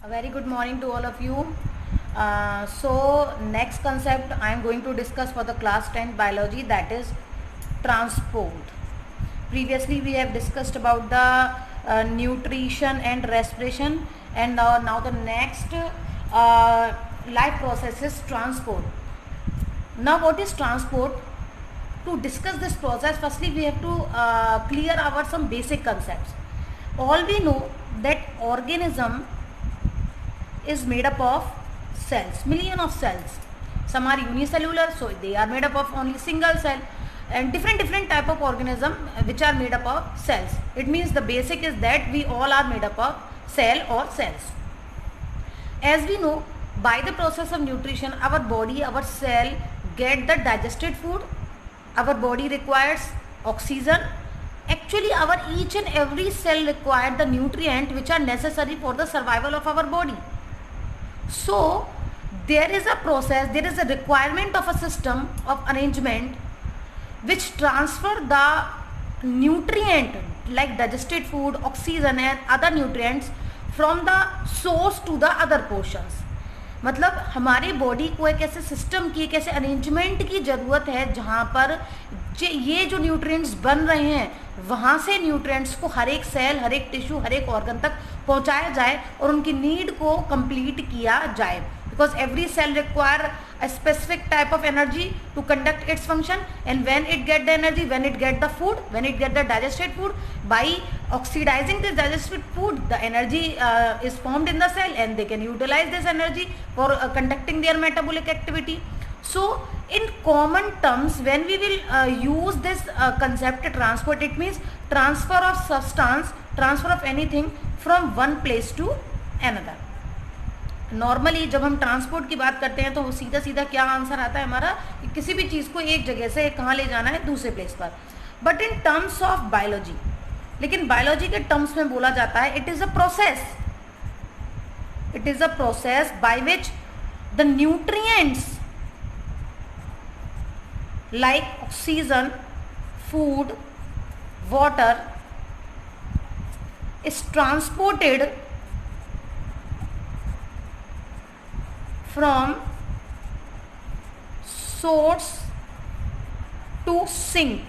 A very good morning to all of you. So next concept I am going to discuss for the class 10 biology, that is transport. Previously we have discussed about the nutrition and respiration, and now the next life process is transport. Now what is transport? To discuss this process, firstly we have to clear our some basic concepts. All we know that organism is made up of cells, million of cells. Some are unicellular, so they are made up of only single cell, and different type of organism which are made up of cells. It means the basic is that we all are made up of cell or cells. As we know, by the process of nutrition, our body, our cell get the digested food. Our body requires oxygen. Actually our each and every cell require the nutrient which are necessary for the survival of our body. So there is a process, there is a requirement of a system of arrangement which transfer the nutrient like digested food, oxygen and other nutrients from the source to the other portions. मतलब हमारे body को एक ऐसे system की, एक ऐसे arrangement की ज़रूरत है जहाँ पर ये जो न्यूट्रिएंट्स बन रहे हैं वहाँ से न्यूट्रिएंट्स को हर एक सेल, हर एक टिश्यू, हर एक ऑर्गन तक पहुँचाया जाए और उनकी नीड को कंप्लीट किया जाए. Because every cell require a specific type of energy to conduct its function, and when it get the energy, when it get the food, when it get the digested food, by oxidizing this digested food, the energy is formed in the cell and they can utilize this energy for conducting their metabolic activity. So in common terms, when we will use this concept transport, it means transfer of substance, transfer of anything from one place to another. Normally जब हम transport की बात करते हैं तो वो सीधा सीधा क्या आंसर आता है हमारा कि किसी भी चीज़ को एक जगह से कहाँ ले जाना है, दूसरे प्लेस पर. But in terms of biology, लेकिन बायोलॉजी के टर्म्स में बोला जाता है it is a process, it is a process by which the nutrients like oxygen, food, water is transported from source to sink.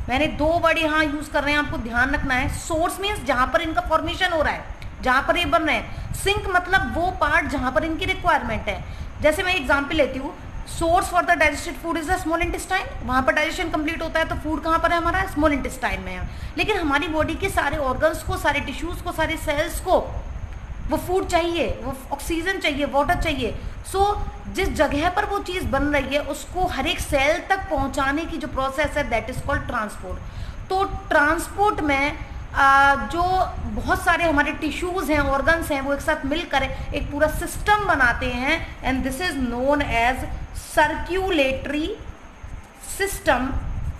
मैंने दो वर्ड यहाँ यूज कर रहे हैं, आपको ध्यान रखना है. सोर्स मीन्स जहाँ पर इनका फॉर्मेशन हो रहा है, जहाँ पर ये बन रहे हैं. सिंक मतलब वो पार्ट जहाँ पर इनकी रिक्वायरमेंट है. जैसे मैं एग्जांपल लेती हूँ, source for the digested food is the small intestine. वहाँ पर डाइजेशन कंप्लीट होता है तो फूड कहाँ पर है हमारा, स्मॉल इंटेस्टाइन में है. लेकिन हमारी बॉडी के सारे ऑर्गन्स को, सारे टिश्यूज को, सारे सेल्स को वो फूड चाहिए, वो ऑक्सीजन चाहिए, वाटर चाहिए. सो जिस जगह पर वो चीज़ बन रही है उसको हर एक सेल तक पहुंचाने की जो प्रोसेस है दैट इज कॉल्ड ट्रांसपोर्ट. तो ट्रांसपोर्ट में जो बहुत सारे हमारे टिश्यूज़ हैं, ऑर्गन्स हैं, वो एक साथ मिलकर एक पूरा सिस्टम बनाते हैं, and this is known as circulatory system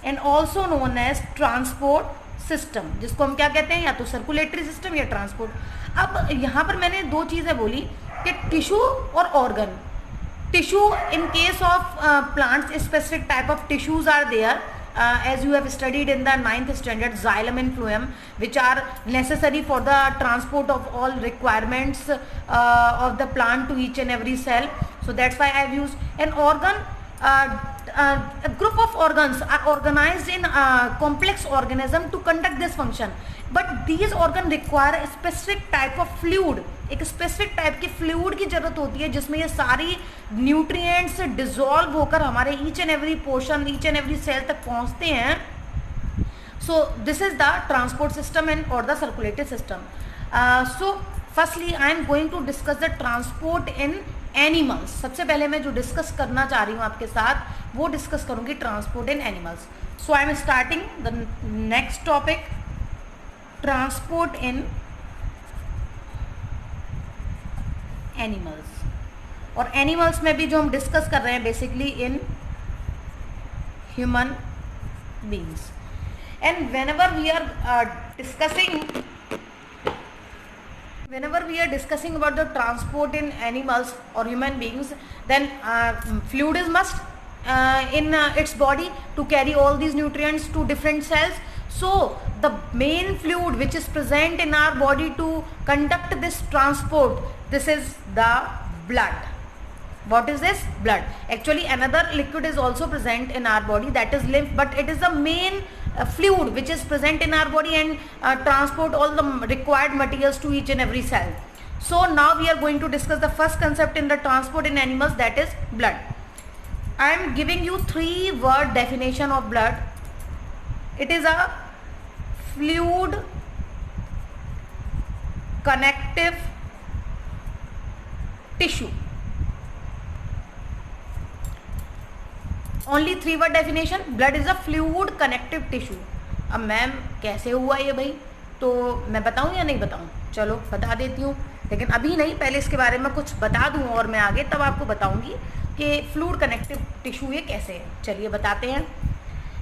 and also known as transport system, जिसको हम क्या कहते हैं, या तो सर्कुलेटरी सिस्टम या ट्रांसपोर्ट. अब यहाँ पर मैंने दो चीज़ें बोली कि टिश्यू और organ. Tissue in case of plants specific type of tissues are there as you have studied in the 9th standard, xylem and phloem, which are necessary for the transport of all requirements of the plant to each and every cell. So that's why I have used an organ. A group of organs are organized in complex organism to conduct this function, but these organ require a specific type of fluid. एक specific type की fluid की जरूरत होती है जिसमें ये सारी nutrients dissolve होकर हमारे each and every portion, each and every cell तक पहुंचते हैं. So this is the transport system and और the circulatory system. So firstly I am going to discuss the transport in animals. सबसे पहले मैं जो डिस्कस करना चाह रही हूँ आपके साथ वो डिस्कस करूँगी transport in animals. So I am starting the next topic, transport in animals. और एनिमल्स में भी जो हम डिस्कस कर रहे हैं basically in human beings. And whenever we are discussing about the transport in animals or human beings, then fluid is must in its body to carry all these nutrients to different cells. So the main fluid which is present in our body to conduct this transport this is the blood. What is this? Blood. Actually another liquid is also present in our body, that is lymph, but it is the main fluid which is present in our body and transport all the required materials to each and every cell. So now we are going to discuss the first concept in the transport in animals, that is blood. I am giving you 3-word definition of blood. It is a fluid connective tissue. Only 3-word definition, blood is a fluid connective tissue. अब ma'am कैसे हुआ ये भाई, तो मैं बताऊं या नहीं बताऊं? चलो बता देती हूँ, लेकिन अभी नहीं, पहले इसके बारे में कुछ बता दूं और मैं आगे तब आपको बताऊंगी कि फ्लूइड कनेक्टिव टिश्यू ये कैसे है. चलिए बताते हैं.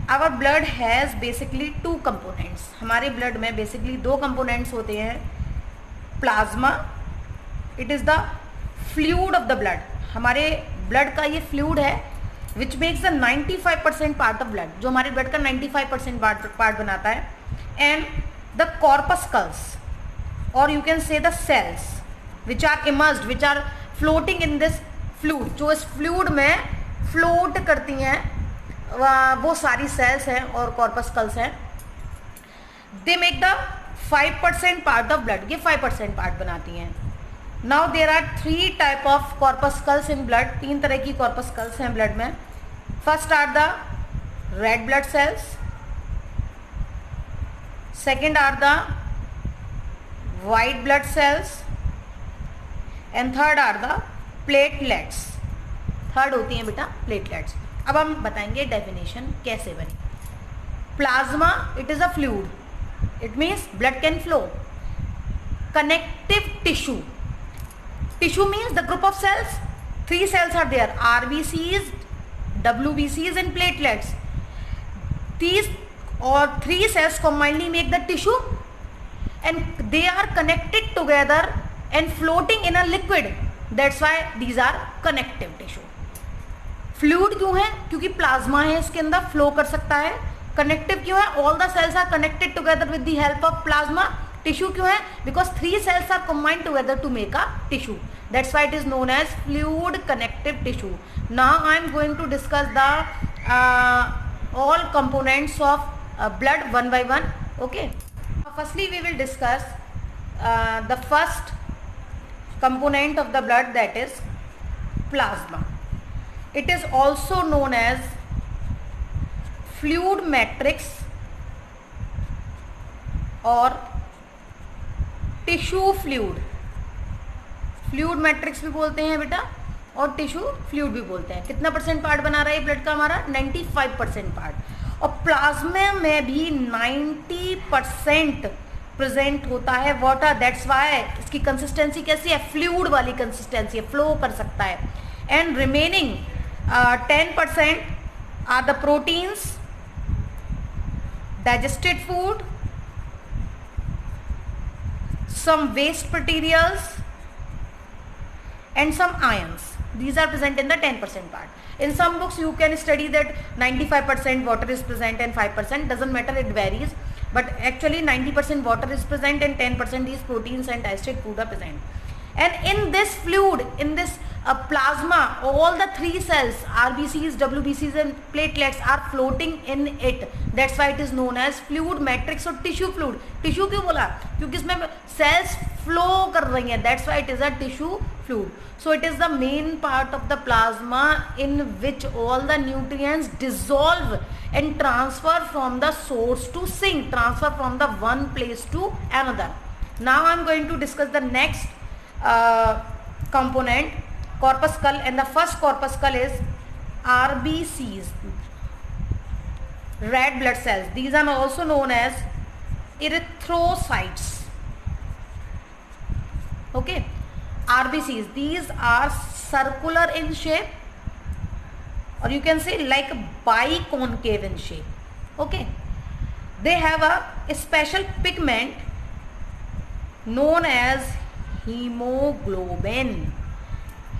Our blood has basically 2 components. हमारे ब्लड में बेसिकली 2 कंपोनेंट्स होते हैं. Plasma, it is the fluid of the blood. हमारे ब्लड का ये फ्लूइड है which makes the 95% part of blood, जो हमारे ब्लड का 95% पार्ट बनाता है. एंड द कॉर्पस्कल्स, और you can say the cells which are immersed, which are floating in this fluid, जो इस फ्लूइड में फ्लोट करती हैं, वो सारी सेल्स हैं और कॉर्पस्कल्स हैं. They make the 5% part of blood, ये 5% पार्ट बनाती हैं. Now there are 3 type of corpuscles in blood. 3 तरह की कॉर्पस्कल्स हैं ब्लड में. First are the red blood cells, second are the white blood cells, and third are the platelets. Third होती हैं बेटा प्लेटलेट्स. अब हम बताएंगे डेफिनेशन कैसे बनी. Plasma, it is a fluid, it means blood can flow. Connective tissue, tissue means the group of cells. 3 cells are there, RBCs, WBCs and platelets. These or 3 cells commonly make the tissue, and they are connected together and floating in a liquid. That's why these are connective tissue. Fluid क्यों है? क्योंकि plasma है, इसके अंदर flow कर सकता है. Connective क्यों है? All the cells are connected together with the help of plasma. Tissue क्यों है? Because 3 cells are combined together to make a tissue. That's why it is known as fluid connective tissue. Now I am going to discuss the all components of blood one by one. Okay. Firstly, we will discuss the first component of the blood, that is plasma. It is also known as fluid matrix or tissue fluid. Fluid matrix भी बोलते हैं बेटा और tissue fluid भी बोलते हैं. कितना % part बना रहा है ब्लड का हमारा? 95% पार्ट. और प्लाज्मा में भी 90% प्रेजेंट होता है वाटर. दैट्स वाई इसकी कंसिस्टेंसी कैसी है? फ्लूइड वाली कंसिस्टेंसी है, फ्लो कर सकता है. And remaining 10% are the proteins, digested food, some waste materials and some ions. These are present in the 10% part. In some books you can study that 95% water is present and 5%, doesn't matter, it varies, but actually 90% water is present and 10% is proteins and digested food are present. And in this fluid, in this plasma, all the 3 cells, RBCs, WBCs and platelets are floating in it. That's why it is known as fluid matrix or tissue fluid. Tissue क्यों बोला? क्योंकि इसमें cells flow कर रही हैं. That's why it is a tissue fluid. So it is the main part of the plasma in which all the nutrients dissolve and transfer from the source to sink, transfer from the one place to another. Now I am going to discuss the next component, corpuscle, and the first corpuscle is RBCs, red blood cells. These are also known as erythrocytes. Okay, RBCs, these are circular in shape, or you can say like biconcave in shape. Okay, they have a special pigment known as hemoglobin.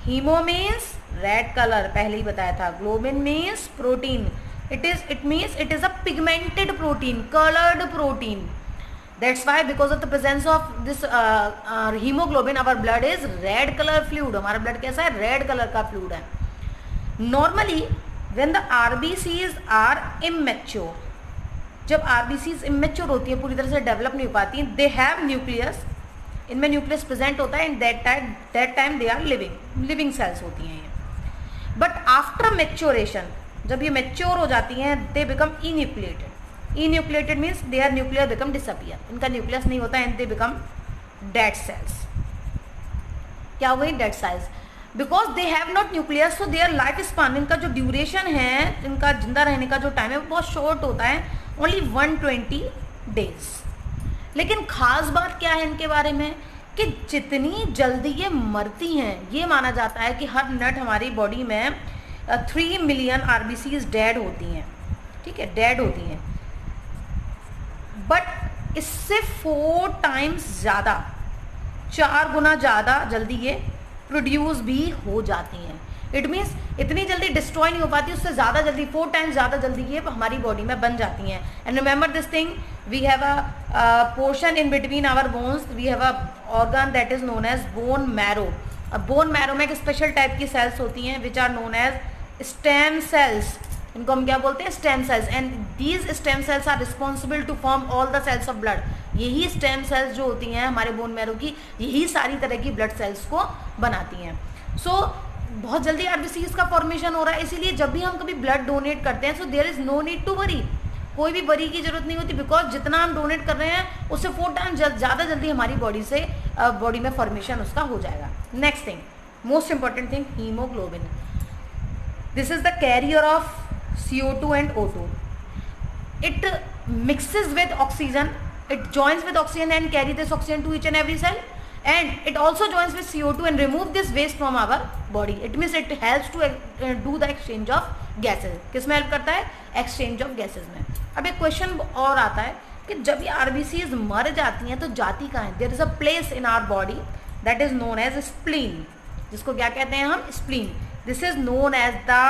Hemo means red color, पहले ही बताया था. Globin means protein. It means it is a pigmented protein, colored protein. That's why because of the presence of this haemoglobin our blood is red colour fluid. हमारा ब्लड कैसा है? Red colour का fluid है. Normally when the RBCs are immature, जब RBCs immature होती है, पूरी तरह से डेवलप नहीं हो पाती, दे हैव न्यूक्लियस, इनमें न्यूक्लियस प्रेजेंट होता है. In that time they are living cells होती हैं ये. बट आफ्टर मेच्योरेशन, जब ये मेच्योर हो जाती हैं, they become enucleated. Enucleated means their nuclear become disappear. इनका न्यूक्लियस नहीं होता and they become dead cells. क्या हो गई? Dead cells. Because they have not nucleus, so their life span, इनका जो ड्यूरेशन है, इनका जिंदा रहने का जो टाइम है वो बहुत शॉर्ट होता है, ओनली 120 डेज. लेकिन खास बात क्या है इनके बारे में कि जितनी जल्दी ये मरती हैं, ये माना जाता है कि हर मिनट हमारी बॉडी में 3 मिलियन आरबीसीज डेड होती हैं. ठीक है, डेड होती हैं. बट इससे 4 टाइम्स ज़्यादा, 4 गुना ज़्यादा जल्दी ये प्रोड्यूस भी हो जाती हैं. इट मीन्स इतनी जल्दी डिस्ट्रॉय नहीं हो पाती, उससे ज़्यादा जल्दी, 4 टाइम्स ज़्यादा जल्दी ये हमारी बॉडी में बन जाती हैं. And remember this thing, we have a portion in between our bones, we have a organ that is known as bone marrow. अब बोन मैरो में एक स्पेशल टाइप की सेल्स होती हैं which are known as stem cells. इनको हम क्या बोलते हैं? Stem cells. And these stem cells are responsible to form all the cells of blood. यही स्टेम सेल्स जो होती हैं हमारे बोन मैरो की, यही सारी तरह की ब्लड सेल्स को बनाती हैं. सो बहुत जल्दी आरबीसीज का फॉर्मेशन हो रहा है, इसीलिए जब भी हम कभी ब्लड डोनेट करते हैं, so there is no need to worry. कोई भी वरी की जरूरत नहीं होती, बिकॉज जितना हम डोनेट कर रहे हैं उससे 4 टाइम ज़्यादा जल्दी हमारी बॉडी में फॉर्मेशन उसका हो जाएगा. Next thing, most important thing, haemoglobin. This is the carrier of CO2 and O2. It mixes with oxygen, it joins with oxygen and carry this oxygen to each and every cell, and it also joins with CO2 and remove this waste from our body. It means it helps to do the exchange of gases. किस में help करता है? Exchange of gases में. अब एक question और आता है कि जब ये आरबीसीज मर जाती हैं तो जाती कहाँ है? There is a place in our body that is known as spleen, जिसको क्या कहते हैं हम? Spleen. This is known as the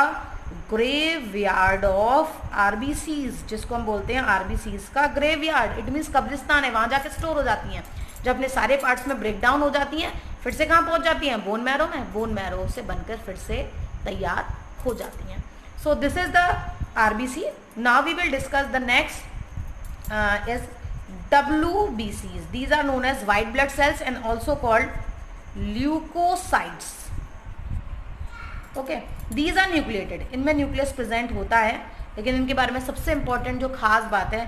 graveyard of RBCs, जिसको हम बोलते हैं आरबीसीज का ग्रेवयार्ड. इट मीन्स कब्रिस्तान है, वहाँ जाके स्टोर हो जाती हैं. जब अपने सारे पार्ट्स में ब्रेक डाउन हो जाती हैं, फिर से कहाँ पहुँच जाती हैं? बोन मैरो में. बोन मैरो से बनकर फिर से तैयार हो जाती हैं. So this is the RBC. Now we will discuss the next is WBCs. These are known as white blood cells and also called leukocytes. Okay, these are nucleated. इनमें न्यूक्लियस प्रेजेंट होता है, लेकिन इनके बारे में सबसे इंपॉर्टेंट जो खास बात है,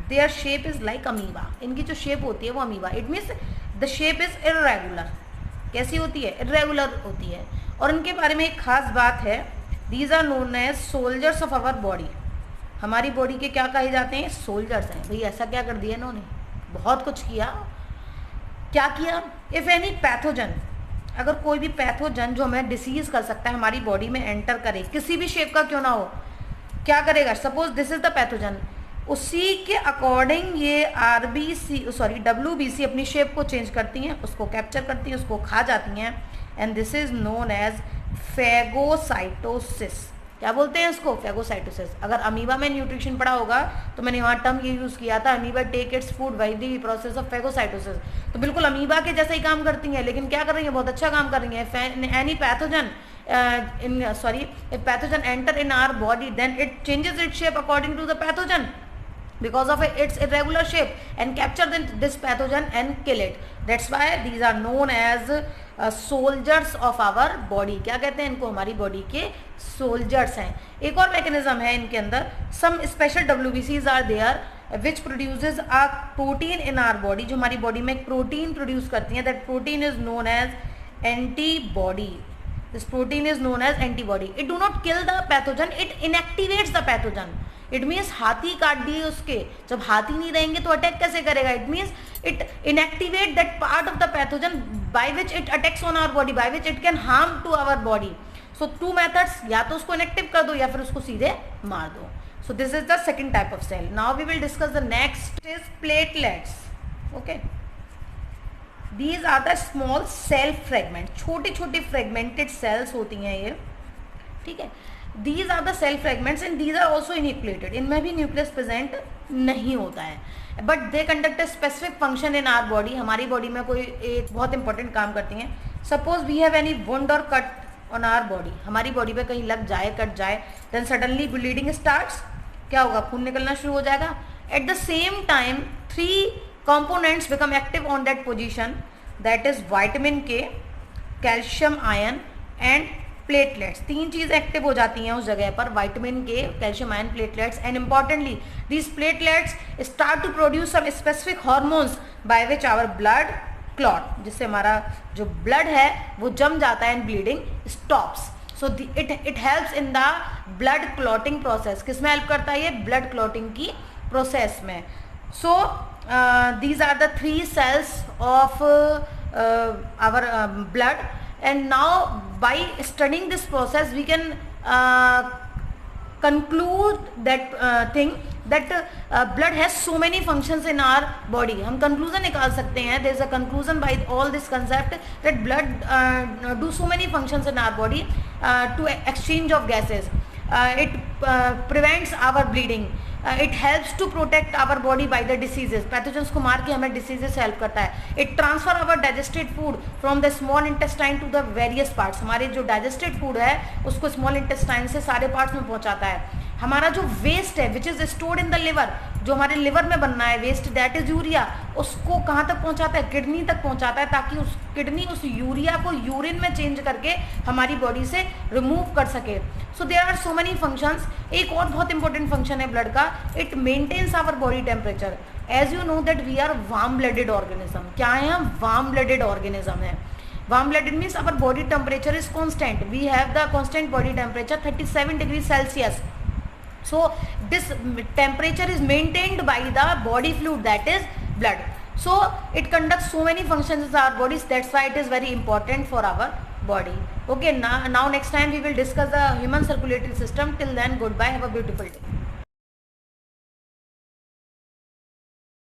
their shape is like amoeba. इनकी जो शेप होती है वो amoeba. It means the shape is irregular. कैसी होती है? इर्रेगुलर होती है. और इनके बारे में एक खास बात है, these are known as soldiers of our body. हमारी बॉडी के क्या कहे जाते हैं? सोल्जर्स हैं. भाई ऐसा क्या कर दिया इन्होंने? बहुत कुछ किया. क्या किया? इफ एनी पैथोजन, अगर कोई भी पैथोजन जो हमें डिसीज कर सकता है हमारी बॉडी में एंटर करे, किसी भी शेप का क्यों ना हो, क्या करेगा? Suppose this is the pathogen, उसी के अकॉर्डिंग ये WBC अपनी शेप को चेंज करती हैं, उसको कैप्चर करती हैं, उसको खा जाती हैं. And this is known as phagocytosis. क्या बोलते हैं इसको? फेगोसाइटोसिस. अगर अमीबा में न्यूट्रिशन पढ़ा होगा तो मैंने वहाँ टर्म ये यूज़ किया था, amoeba take its food by the process of phagocytosis. तो बिल्कुल अमीबा के जैसा ही काम करती हैं, लेकिन क्या कर रही हैं? बहुत अच्छा काम कर रही हैं. Any pathogen if pathogen enter in our body, then it changes its shape according to the pathogen because of its irregular shape and capture this pathogen and kill it. That's why these are known as soldiers of our body. क्या कहते हैं इनको? हमारी body के soldiers हैं. एक और mechanism है इनके अंदर, some special WBCs are there which produces a protein in our body. जो हमारी बॉडी में एक प्रोटीन प्रोड्यूस करती हैं, that protein is known as antibody. This protein is known as antibody. It do not kill the pathogen, it inactivates the pathogen. It means हाथी काट दिए उसके, जब हाथी नहीं रहेंगे तो अटैक कैसे करेगा? It means it inactivate that part of the pathogen by which it attacks on our body, by which it can harm to our body. So two methods, या तो उसको inactive कर दो या फिर उसको सीधे मार दो. So this is the second type of cell. Now we will discuss the next is platelets. Okay. These are the small cell fragment. छोटी छोटी फ्रेगमेंटेड सेल्स होती हैं ये, ठीक है. these are the cell fragments and these are also enucleated. इनमें भी nucleus present नहीं होता है, but they conduct a specific function in our body. हमारी बॉडी में कोई एक बहुत इंपॉर्टेंट काम करती हैं. Suppose we have any wound or cut on our body, हमारी बॉडी पे कहीं लग जाए, कट जाए, देन सडनली ब्लीडिंग स्टार्ट्स. क्या होगा? खून निकलना शुरू हो जाएगा. At the same time 3 components become active on that position, that is vitamin K, calcium ion and platelets. 3 चीज एक्टिव हो जाती हैं उस जगह पर, vitamin K, calcium ion, platelets, and importantly these platelets start to produce some specific hormones by which our blood clot, जिससे हमारा जो blood है वो जम जाता है and bleeding stops. So it helps in the blood clotting process. किसमें help करता है ये? blood clotting की प्रोसेस में. So these are the 3 cells of our blood, and now by studying this process we can conclude that thing that blood has so many functions in our body. हम conclusion निकाल सकते हैं. there is a conclusion by all this concept that blood do so many functions in our body to exchange of gases. It prevents our bleeding. It helps to protect our body by the diseases. Pathogens को मार के हमें diseases help करता है. It transfer our digested food from the small intestine to the various parts. हमारे जो digested food है उसको small intestine से सारे parts में पहुंचाता है. हमारा जो वेस्ट है which is stored in the liver, जो हमारे लिवर में बनना है वेस्ट, दैट इज यूरिया, उसको कहाँ तक पहुँचाता है? किडनी तक पहुँचाता है, ताकि उस किडनी उस यूरिया को यूरिन में चेंज करके हमारी बॉडी से रिमूव कर सके. So there are so many functions. एक और बहुत इंपॉर्टेंट फंक्शन है ब्लड का, it maintains our body temperature. As you know that we are warm blooded organism. क्या है? हम वार्म ब्लडेड ऑर्गेनिज्म है. Warm blooded means our body temperature is constant. We have the constant body temperature 37 degree Celsius. So this temperature is maintained by the body fluid, that is blood. So it conducts so many functions in our bodies. That's why it is very important for our body. Okay, now next time we will discuss the human circulatory system. Till then, goodbye. Have a beautiful day.